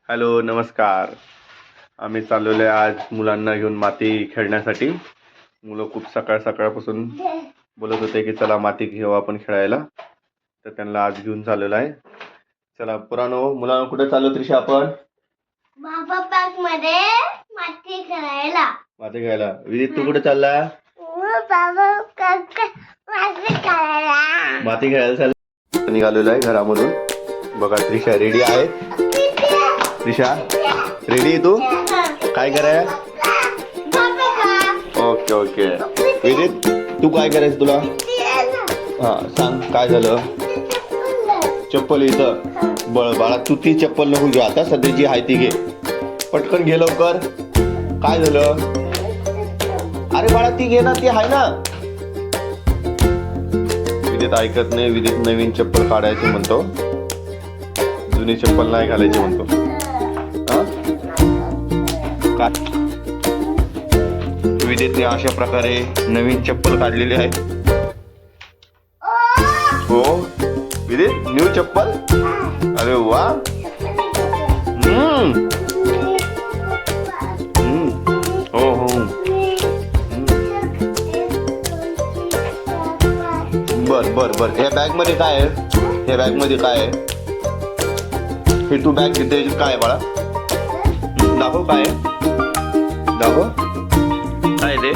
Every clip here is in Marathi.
हॅलो नमस्कार. आम्ही चाललेलो आहे आज मुलांना घेऊन माती खेळण्यासाठी. मुलं खूप सकाळ सकाळपासून बोलत होते की चला माती घेऊ आपण खेळायला, तर त्यांना आज घेऊन चाललेलो आहे. चला पुरानो मुलांना कुठे चाललो त्रिशा आपण? बाबा पार्क मध्ये माती खेळायला. माती खेळायला. विदित तू कुठे चालला? बाबा पार्क माती खेळायला. माती खेळायला चालला. निघालेलो आहे घरामधून. बघा त्रिशा रेडी आहे. त्रिशा रेडी तू काय कराय? Okay okay. विदित तू काय करायचं तुला? हा सांग काय झालं? चप्पल इथं बाळा तू ती चप्पल नको घेऊ आता, सध्या जी आहे ती घे. पटकन घे लवकर. काय झालं? अरे बाळा ती घे ना, ती आहे ना. विदित ऐकत नाही. विदित नवीन चप्पल काढायची म्हणतो, जुनी चप्पल नाही घालायची म्हणतो. विदितने अशा प्रकारे नवीन चप्पल काढलेली आहे. हो विदित न्यू चप्पल. अरे वा. हो हो. बर बर बर. ह्या बॅग मध्ये काय आहे? ह्या बॅग मध्ये काय आहे? हे तू बॅग घेते काय आहे बाळा? दाखव काय आहे? दाखव काय ते?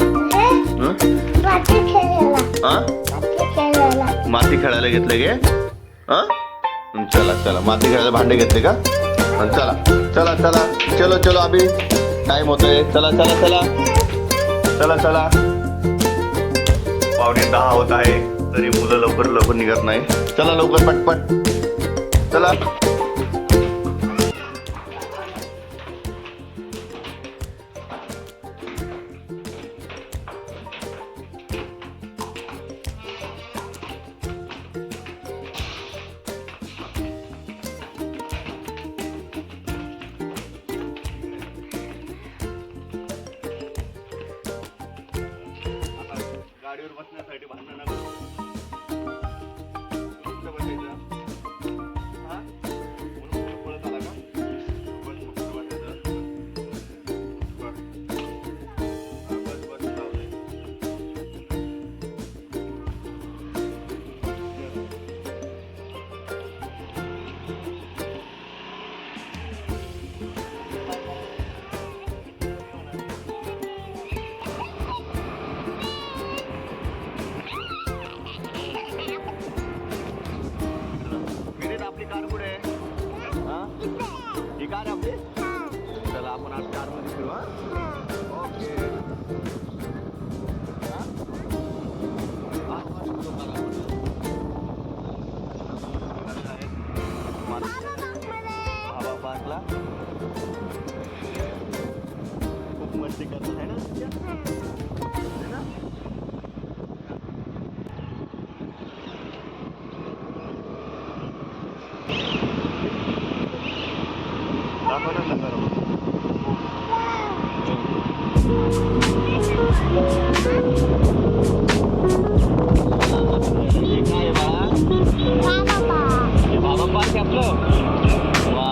माती खेळायला घेतले गे? चला चला माती खेळायला भांडे घेतले का? चला चला चला चलो चलो अभि टाइम होतोय. चला चला चला चला चला. 9:45 होत आहे तरी मुलं लवकर लवकर निघत नाही. चला लवकर पटपट चला. गाडीवर बसण्यासाठी भांडण नको. कुठं बसायचं? हा म्हणून पळत आला का? बस कुठं बसायचं? बस बस बस लावलंय. आपली कार कुठे आहे? ही कार आपली. चला आपण आज कार मध्ये फिरू. ओके. बाबा पार्कला खूप मस्ती करत आहे ना. बाबा पार्क आपलं. वा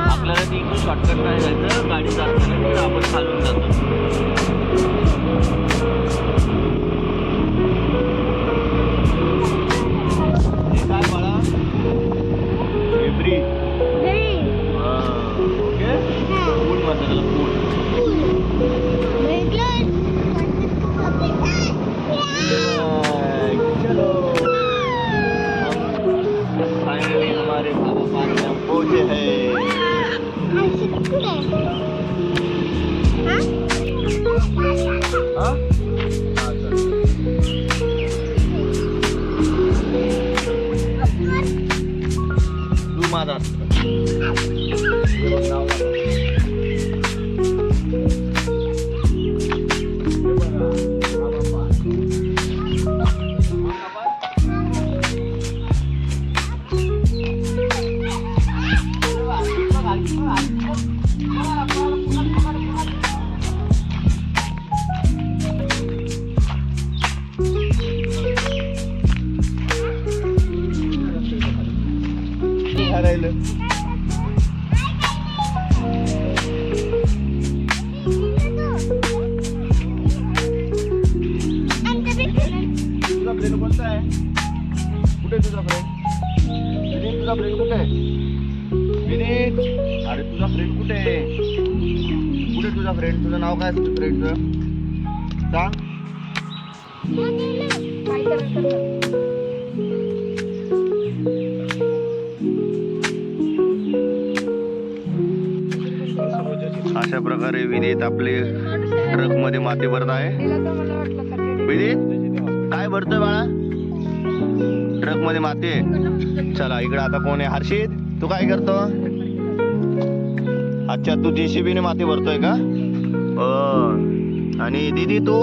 आपल्याला ती शॉर्टकट काय जायचं, गाडी जाताना आपण खालून जातो. हे काय बाळा? ब्रिज. ओके. पूल म्हणतात त्याला, पूल. चलो फाइनली हमारे बाबा पार्क में पहुंचे हैं. तू माझा काय राहिलं? तुझा फ्रेंड कोणता आहे? कुठे तुझा फ्रेंड? विनीत, तुझा फ्रेंड कुठे आहे? विनीत, अरे तुझा फ्रेंड कुठे आहे? कुठे तुझा फ्रेंड? तुझं नाव काय असतं फ्रेंडचं? सांग. अशा प्रकारे विनीत आपले ट्रक मध्ये माती भरत आहे. विनीत, काय भरतोय बाळा? ट्रक मध्ये माती आहे. चला इकडे आता कोण आहे? हर्षित, तू काय करतो? अच्छा, तू JCB ने माती भरतोय का? आणि दीदी तू?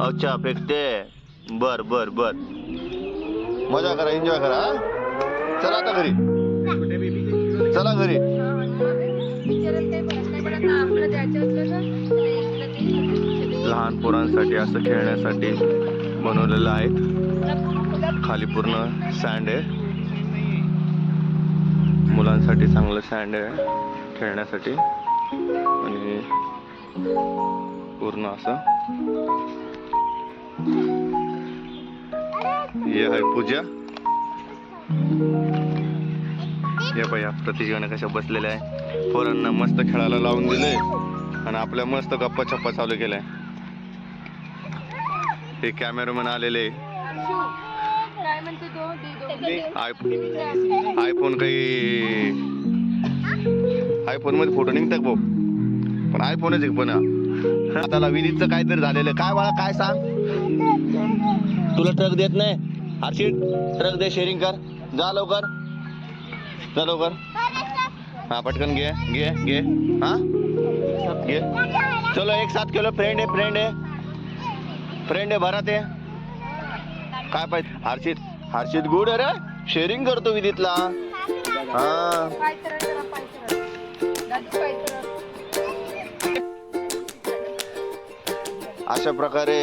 अच्छा, फेकते. बर बर बर, मजा करा, एन्जॉय करा. चला आता घरी, चला घरी. लहान पोरांसाठी असं खेळण्यासाठी बनवलेलं आहे. खाली पूर्ण सँड आहे. मुलांसाठी चांगलं सँड आहे खेळण्यासाठी. आणि पूर्ण असं हे आहे पूजा. या बाया प्रतिजण कशा बसलेल्या आहे. पोरांना मस्त खेळायला लावून दिले आणि आपल्या मस्त गप्पा छप्पा चालू केलाय. हे कॅमेरामॅन आलेले. आयफोन काही आयफोन मध्ये फोटो निघतात भाऊ, पण आयफोनच एक पण आता विनीतचं काहीतरी झालेलं. काय बाळा, काय सांग? तुला ट्रक देत नाही? हर्षित, ट्रक दे, शेअरिंग कर. जा लवकर, जा लवकर. हा पटकन घे घे घे. हा घे. चलो, एक 7 किलो फ्रेंड आहे, फ्रेंड आहे, फ्रेंड आहे. भरा ते काय पाहिजे. हर्षित, हर्षित गुड आहे रे, शेअरिंग करतो विनीतला. हा अशा प्रकारे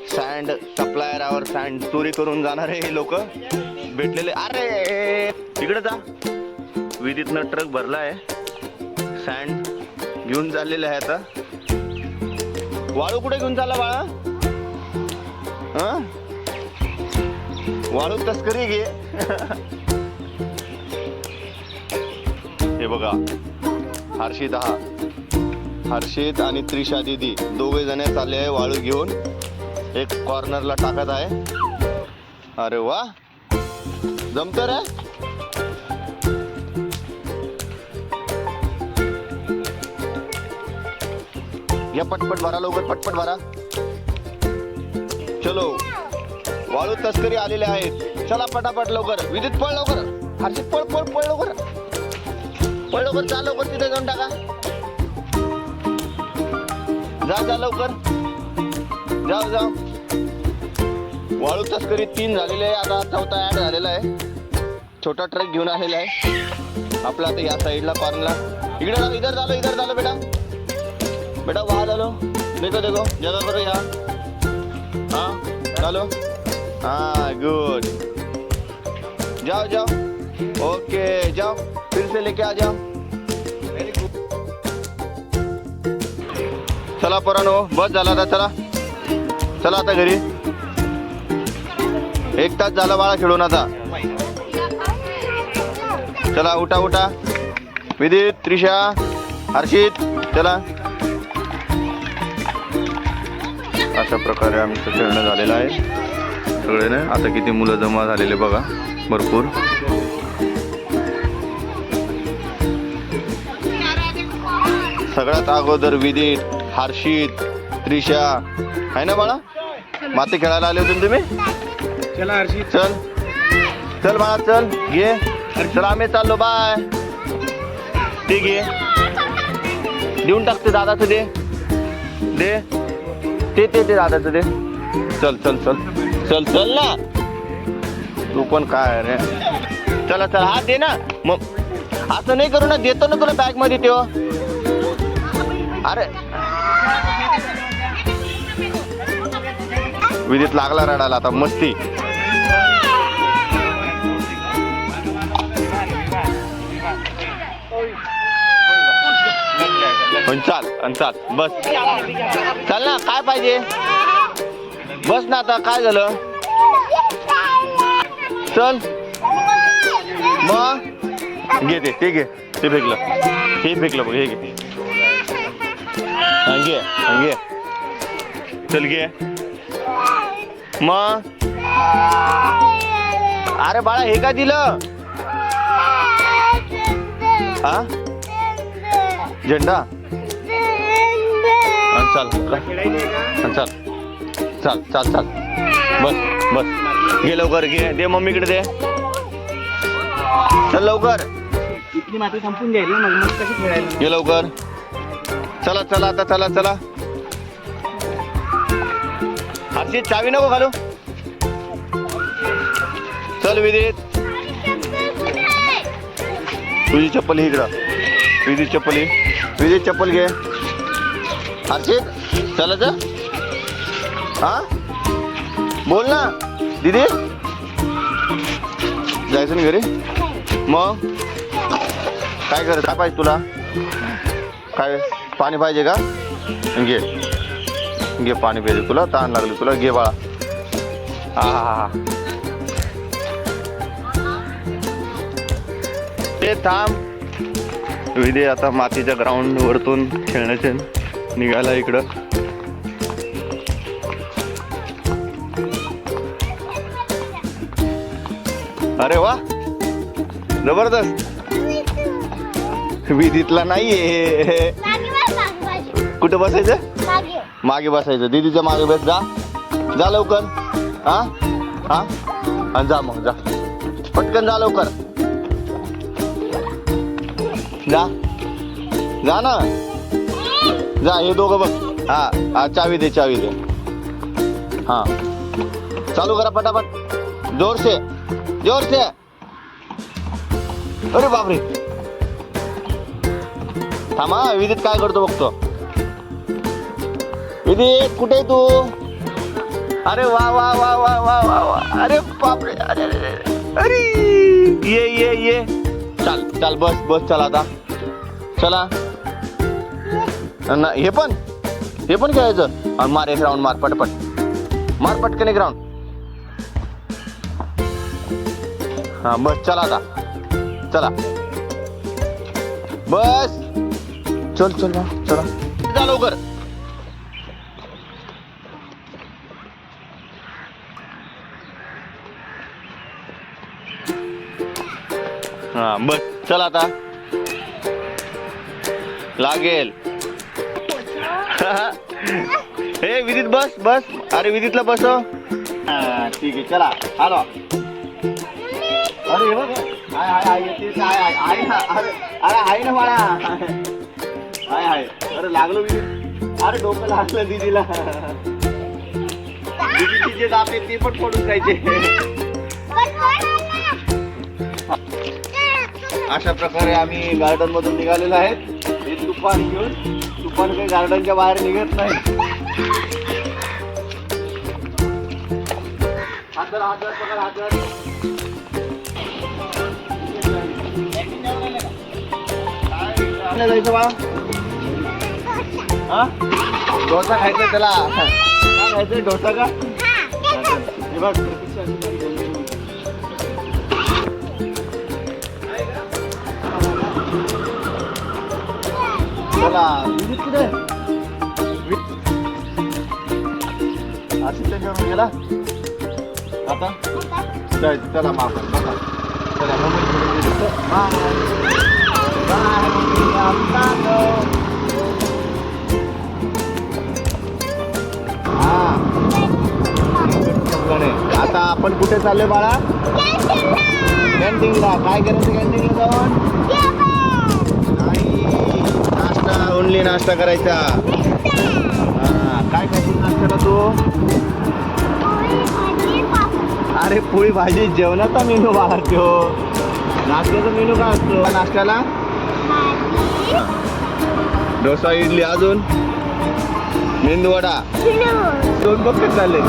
सँड सप्लायरावर सँड चोरी करून जाणारे हे लोक भेटलेले. अरे इकडे जा. विनीतनं ट्रक भरलाय, सँड घेऊन चाललेले आहे. आता वाळू कुठे घेऊन चालला बाळा? वाळू तस्करी घे. हे बघा, हर्षित आणि त्रिशा दीदी दोघे जण चालले आहे वाळू घेऊन. एक कॉर्नरला टाकत आहे. अरे वा, जमत रे. या पटपट भरा, लवकर पटपट भरा. चलो, वाळू तस्करी आलेले आहेत. चला पटापट लवकर. विद्युत पळ लवकर. हर्षित पळ पळ पळ लवकर, पळ लवकर. जा लवकर, तिथे जाऊन टाका. जा जा लवकर, जाऊ जाऊ. वाळू तस्करी 3 झालेले आहे. आता 4था ऍड झालेला आहे. छोटा ट्रक घेऊन आलेला आहे आपला. आता या साईडला कॉर्नरला. इकडे इधर झालं बेटा. बेटा वहाँ डालो. देखो देखो, जगह करो यहाँ. हाँ डालो. हाँ गुड. जाओ जाओ. ओके जाओ, फिर से लेके आ जाओ. चला पोरांनो, बस झाला आता. चला चला आता घरी. 1 तास झाला बाळा खेळून. आता चला, उठा उठा. विदित, त्रिशा, हर्षित, चला. अशा प्रकारे आमचं खेळणं झालेलं आहे सगळे ना. आता किती मुलं जमा झालेले बघा, भरपूर. सगळ्यात अगोदर विदित, हर्षित, त्रिशा आहे ना बाळा. माती खेळायला आले होते तुम्ही. चला हर्षित, चल चल बाळा, चल घे. चला आम्ही चाललो, बाय. ते घे, देऊन टाकते दादाचं. दे दे ते दादाचं दे. चल चल चल चल चल ना, तू पण काय रे. चला चला, हा दे ना. मग असं नाही करू ना, देतो ना तुला बॅग मध्ये तेव्हा. अरे विदित लागला रडायला आता. मस्ती पण चाल आणि चाल बस चाल ना काय पाहिजे बस ना आता काय झालं चल मग घे ते घे ते फेकलं हे फेकलं बघ हे घे घे घे चल घे मग अरे बाळा हे काय दिलं हा झेंडा चल चल चल चल चल बस बस घे लवकर घे दे मम्मीकडे दे चल लवकर इथली माती संपून जाईल ना मग कशी खेळायला घे लवकर चला चला आता चला चला अशी चावी नको घालू चल विदित तुझी चप्पल ही इकडं विदित चप्पल ही विदित चप्पल घे हर्षित चलायचं हा बोल ना दीदी जायचं ना घरी मग काय कर काय पाहिजे तुला काय पाणी पाहिजे का घे घे पाणी पाहिजे तुला तहान लागली तुला घे बाळा हा हा हा ते थांब विदे आता मातीच्या ग्राउंड वरतून खेळण्याचे निघाला इकडं अरे वा जबरदस्त विधीतला नाहीये कुठं बसायचं मागे बसायचं दीदीच्या मागे बस जा लवकर हा हा आणि जा मग जा पटकन जा लवकर जा ना जा हे दोघं बघ हा हा चावी दे हा चालू करा पटापट जोर से अरे बापरे थांबा विदित काय करतो बघतो विदित कुठे तू अरे वा वा वा वा वा वा वा अरे बापरे अरे अरे ये चल चल बस चला आता चला हे पण खेळायचं आणि मार एक राऊंड मार पटकन एक राऊंड हा बस चला आता चला बस चल चला जा लवकर हा बस चला आता लागेल हे विदित बस अरे विदितला बसव ठीक आहे चला आलो अरे हाय अरे ना बाळा हाय अरे लागलो विदित अरे डोकं लागलं दीदीला दीदीची जे जाते ते पण पडून जायचे अशा प्रकारे आम्ही गार्डन मधून निघालेलो आहेत हे तुफान घेऊन तुफान काही गार्डनच्या बाहेर निघत नाही जायचं बाळा हा डोसा खायचा त्याला काय खायचंय डोसा का हे बघ चला विजित कुठे असिस्टंट गेला आता जायचं चला माफ चला आता आपण कुठे चाललोय बाळा कॅन्टीनला काय करायचं कॅन्टीनला जाऊन नाश्ता ओनली नाश्ता करायचा काय खायची नाश्त्याला तू अरे पोळी भाजी जेवणाचा मेनू बाळा तो नाश्त्याचा मेनू काय असतो नाश्त्याला डोसा इडली अजून मेंदू वडा 2 बकेट चालले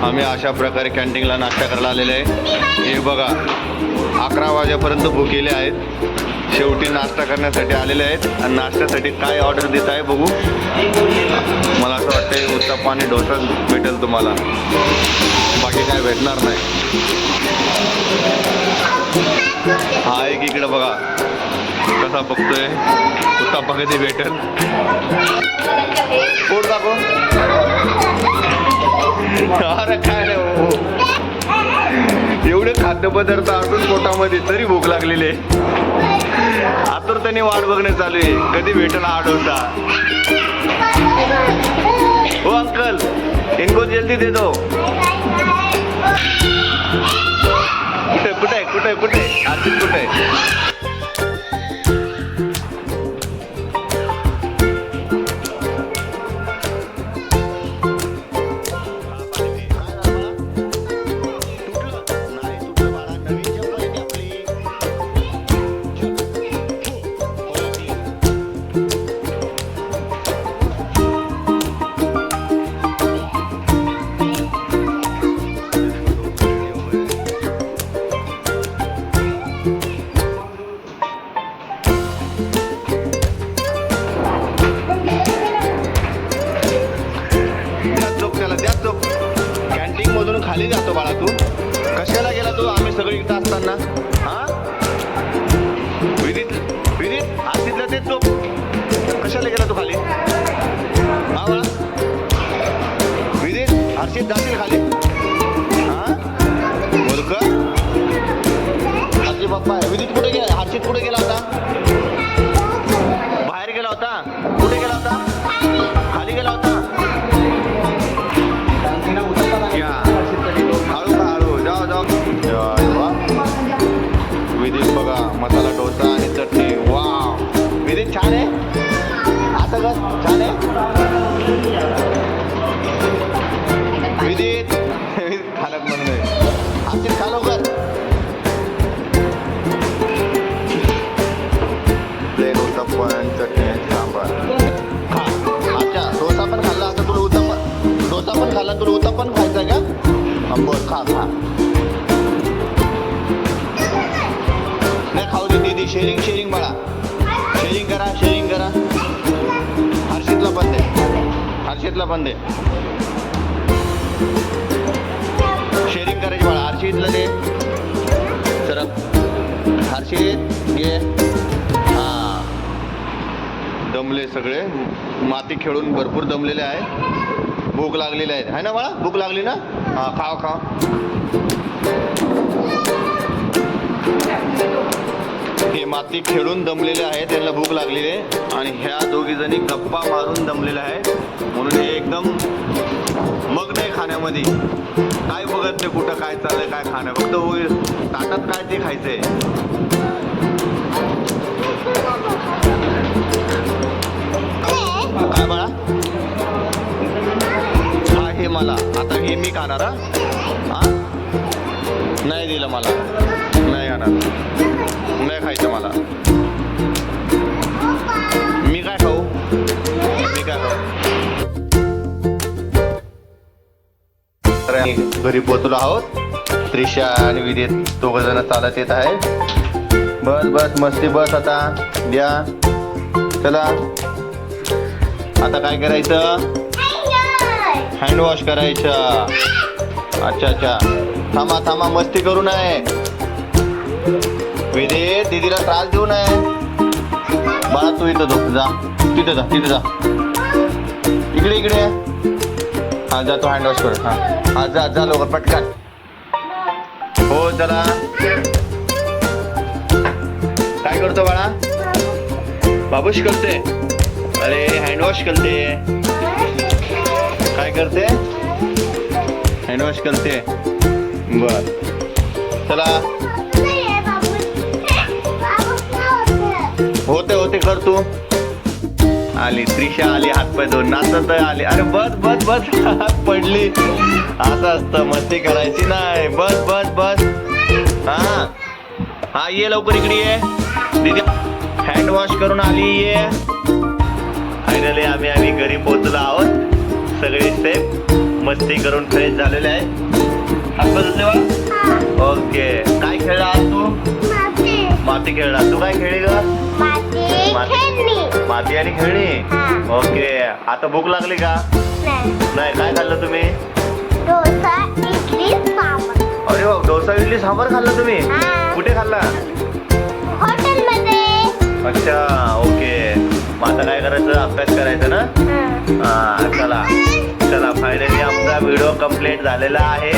आम्ही अशा प्रकारे कॅन्टीनला नाश्ता करायला आलेले आहे. हे बघा 11 वाजेपर्यंत भुकेले आहेत. शेवटी नाश्ता करण्यासाठी आलेले आहेत आणि नाश्त्यासाठी काय ऑर्डर देत आहे बघू. मला असं वाटतं उत्तप्पा आणि डोसा भेटेल तुम्हाला, बाकी काय भेटणार नाही. हा एक इकडे बघा कसा बघतोय उत्तप्पा कधी भेटेल. पोट दाखव. अरे काय नाही एवढे खाद्यपदार्थ असून पोटामध्ये तरी भूक लागलेली आहे. आतुरतेने वाट बघणे चालू आहे कधी भेटेल हा डोसा. हो अंकल इनको जल्दी दे दो. कुठे कुठे कुठे कुठे आरतीत कुठे. कॅन्टीन मधून खाली जातो बाळा तू. कशाला गेला तू आम्ही सगळे इथं असताना. हा विदित विदित आरतीतला तेच तो कशाला गेला तू खाली. हा बाळा विदित हर्षित जातील खाली. हा बोल का हर्षित बाप्पा आहे. विदित कुठे गेला. हर्षित कुठे गेला होता. बाहेर गेला होता. कुठे गेला होता. खाली गेला होता. हळू का हळू जाओ जाओ. विदित बघा मसाला डोसा आणि चटणी. वा विदित छान आहे. असं का छान आहे विदित. खालक म्हणून आमची खा लवकर. प्लेन उत्तप्पा चटणी सांबार खा. अच्छा डोसा पण खाल्ला आता तुला उत्तप्पा. डोसा पण खाल्ला तुला उत्तप्पा पण खायचा का. बरं खा खा. नाही खाऊ दे दीदी. शेअरिंग शेअरिंग बाळा. शेअरिंग करा शेअरिंग करा. हर्षितला पण दे. हर्षितला पण दे. शेअरिंग करायची बाळा. हर्षितला दे. चला हर्षित घे. हां दमले सगळे. माती खेळून भरपूर दमलेले आहे. भूक लागलेली आहे ना बाळा. भूक लागली ना. हा खाओ खाओ. हे माती खेळून दमलेले आहेत. त्यांना भूक लागलेली आहे आणि ह्या दोघी जणी गप्पा मारून दमलेल्या आहेत म्हणून हे एकदम मग्न आहे खाण्यामध्ये. काय बघत नाही कुठं काय चाललंय काय खाणं. फक्त ताटात काय ते खायचंय. काय बाळा. हा हे मला आता हे मी खाणार. हा नाही दिलं मला. नाही खाणार. नाही खायचं मला. मी काय खाऊ. मी काय खाऊ. घरी पोहोचलो आहोत. त्रिशा आणि विदित दोघ जण चालत येत आहे. बस बस मस्ती बस. आता द्या चला. आता काय करायचं. हँड वॉश करायचं. अच्छा अच्छा थांबा थांबा मस्ती करू नये. विदित दीदीला त्रास देऊ नये. बाळा तू इथं झोप जा. तिथे जा तिथे जा. इकडे इकडे. हा जा तू हँड वॉश कर. हा हा जा जा लवकर पटकन. हो चला. काय करतो बाळा. बाबूश करते. अरे हँड वॉश करते. काय करते. हँड वॉश करते. बर चला. होते होते कर तू. आली त्रिशा आली. हातपाय धुवून नाचत आली. अरे बस बस बस. पडली. असं असतं मस्ती करायची नाही. बस बस बस. हा हा ये लवकर इकडे ये. दीदी हँड वॉश करून आली. ये फायनली आम्ही घरी पोहोचलो आहोत. सगळे सेफ मस्ती करून फ्रेश झालेले आहे. हातपाय धुतले बा? ओके. काय खेळला आज तू? माती खेळला. तू काय खेळली ग? माती आणि खेळणी. ओके. आता भूक लागली का? नाही. काय खाल्लं तुम्ही? डोसा इडली सांबार. अरे वा, डोसा इडली सांबार खाल्लं तुम्ही? कुठे खाल्ला? हॉटेलमध्ये. अच्छा. ओके. मग आता काय करायचं? अभ्यास करायचा ना? चला फायनली आमचा व्हिडिओ कंप्लीट झालेला आहे.